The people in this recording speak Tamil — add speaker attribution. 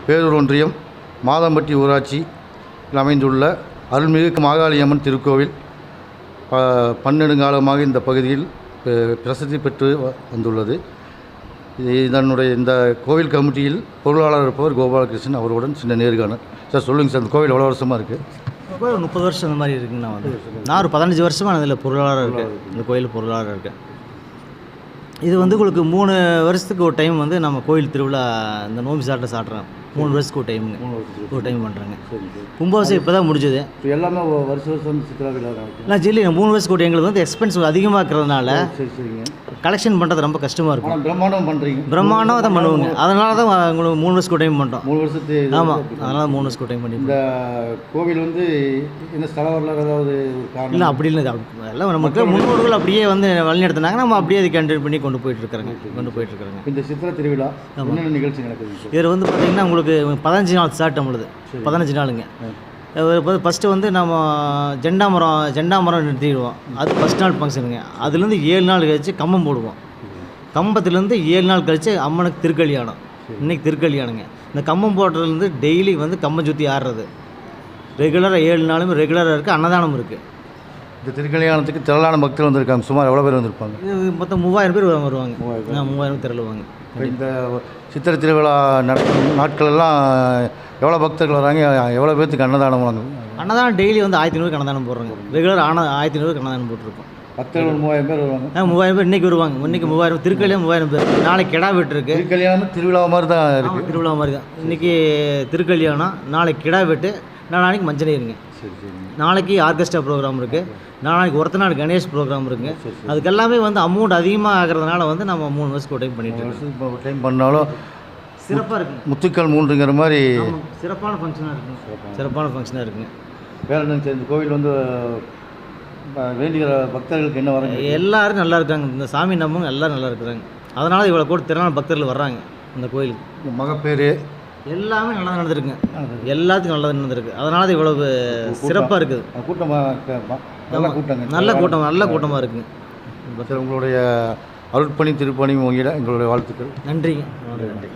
Speaker 1: பேரூர் ஒன்றியம் மாதம்பட்டி ஊராட்சியில் அமைந்துள்ள அருள்மிகு மாகாளியம்மன் திருக்கோவில் பன்னெடுங்காலமாக இந்த பகுதியில் பிரசித்தி பெற்று வந்துள்ளது. இதனுடைய இந்த கோவில் கமிட்டியில் பொருளாளர் இருப்பவர் கோபாலகிருஷ்ணன். அவருடன் சின்ன நேர்காணல். சார் சொல்லுங்கள் சார், இந்த கோவில் எவ்வளோ வருஷமாக இருக்குது?
Speaker 2: கோயில் 30 வருஷம் அந்த மாதிரி இருக்குங்கண்ணா. நான் ஒரு 15 வருஷமாக அதில் பொருளாளராக இருக்கேன். இந்த கோயில் பொருளாளராக இருக்கேன். இது உங்களுக்கு 3 வருஷத்துக்கு ஒரு டைம் நம்ம கோயில் திருவிழா இந்த நோம்பி சாட்டுறோம். 3 வருஷத்துக்கு ஒரு டைம் பண்ணுறாங்க. கும்பாபிஷேகம் இப்போ தான் முடிஞ்சது.
Speaker 1: எல்லாமே வருஷம் சித்திரா விழா
Speaker 2: நான் ஜில்லி 3 வருஷத்துக்கு ஒரு எங்களுக்கு எக்ஸ்பென்ஸ் அதிகமாக இருக்கிறதுனால கலெக்ஷன் பண்ணுறது ரொம்ப கஷ்டமாக இருக்கும்.
Speaker 1: பிரம்மாண்டம் பண்ணுறீங்க?
Speaker 2: பிரம்மாண்டம் தான் பண்ணுவோங்க. அதனால தான் உங்களுக்கு 3 வருஷத்துக்கு டைம் பண்ணுறோம்.
Speaker 1: 3 வருஷத்து
Speaker 2: ஆமாம், அதனால் 3 வருஷத்துக்கு டைம் பண்ணி.
Speaker 1: இந்த கோவில் இந்த ஸ்தல வரலாறு ஏதாவது
Speaker 2: இல்லை அப்படி இல்லை. எல்லாம் நமக்கு முன்னோர்கள் அப்படியே வழி நடத்தினாங்க. நம்ம அப்படியே அதை கண்டினியூ பண்ணி கொண்டு போயிட்டுருக்குறோங்க. இந்த சித்திரை திருவிழா என்னென்ன நிகழ்ச்சி நடக்குது? இதில் பார்த்தீங்கன்னா உங்களுக்கு 15 நாள் ஸ்டார்ட் நம்மளுது. 15 நாளுங்க. ஃபஸ்ட்டு நம்ம ஜெண்டாமரம் நிறுத்திடுவோம். அது ஃபஸ்ட் நாள் ஃபங்க்ஷனுங்க. அதுலேருந்து 7 நாள் கழித்து கம்பம் போடுவோம். கம்பத்துலேருந்து 7 நாள் கழித்து அம்மனுக்கு திருக்கல்யாணம். இன்றைக்கி திருக்கல்யாணங்க. இந்த கம்பம் போடுறதுலேருந்து டெய்லி கம்பம் சுற்றி ஆடுறது ரெகுலராக 7 நாளுமே ரெகுலராக இருக்குது. அன்னதானம் இருக்குது.
Speaker 1: இந்த திருக்கல்யாணத்துக்கு திரளான பக்தர்கள் வந்திருக்காங்க. சுமார் எவ்வளோ பேர் வந்திருப்பாங்க?
Speaker 2: இது மொத்தம் 3000 பேர் வருவாங்க. 3000 திரளுவாங்க.
Speaker 1: இந்த சித்திரை திருவிழா நாட்களெல்லாம் எவ்வளோ பக்தர்கள் வராங்க? எவ்வளோ பேர்த்துக்கு அன்னதானம் வாங்குங்க?
Speaker 2: அன்னதானம் டெய்லி 1500 அன்னதானம் போடுறாங்க. ரெகுலர் 1500 அன்னதானம் போட்டிருக்கோம்.
Speaker 1: பக்தர்கள் 3000 பேர் வருவாங்க.
Speaker 2: 3000 பேர் இன்றைக்கி வருவாங்க. இன்றைக்கி 3000 திருக்கல்யாணம் 3000 பேர். நாளைக்கு கிடா வெட்டு இருக்குது.
Speaker 1: திருக்கல்யாணம் திருவிழா மாதிரி தான் இருக்குது.
Speaker 2: திருவிழா மாதிரி தான். இன்றைக்கி திருக்கல்யாணம், நாளைக்கு கிடா வெட்டு, நாளைக்கு மஞ்சள் நீருங்க. நாளைக்கு ஆர்கெஸ்ட்ரா ப்ரோக்ராம் இருக்குது. நாளைக்கு ஒருத்த நாள் கணேஷ் ப்ரோக்ராம் இருக்குங்க. அதுக்கு எல்லாமே அமௌண்ட் அதிகமாக ஆகிறதுனால நம்ம 3 வருஷத்துக்கு ஒரு டைம் பண்ணிட்டு
Speaker 1: டைம் பண்ணாலும்
Speaker 2: சிறப்பாக இருக்குங்க.
Speaker 1: முத்துக்கள் 3ங்கிற மாதிரி
Speaker 2: சிறப்பான ஃபங்க்ஷனாக இருக்குங்க.
Speaker 1: வேறு என்ன இந்த கோவில் வேண்டிய பக்தர்களுக்கு என்ன வராங்க?
Speaker 2: எல்லோரும் நல்லா இருக்காங்க. இந்த சாமி நம்பவங்க எல்லோரும் நல்லா இருக்கிறாங்க. அதனால் இவ்வளோ கூட திறனான பக்தர்கள் வர்றாங்க இந்த கோயிலுக்கு.
Speaker 1: மகப்பேறு
Speaker 2: எல்லாமே நல்லா நடந்திருக்குங்க. எல்லாத்துக்கும் நல்லா நடந்திருக்கு. அதனால இவ்வளவு சிறப்பாக இருக்குது. நல்ல கூட்டமாக இருக்குங்க.
Speaker 1: உங்களுடைய அருட்பணி திருப்பணி உங்களோட வாழ்த்துக்கள்.
Speaker 2: நன்றிங்க. நன்றி.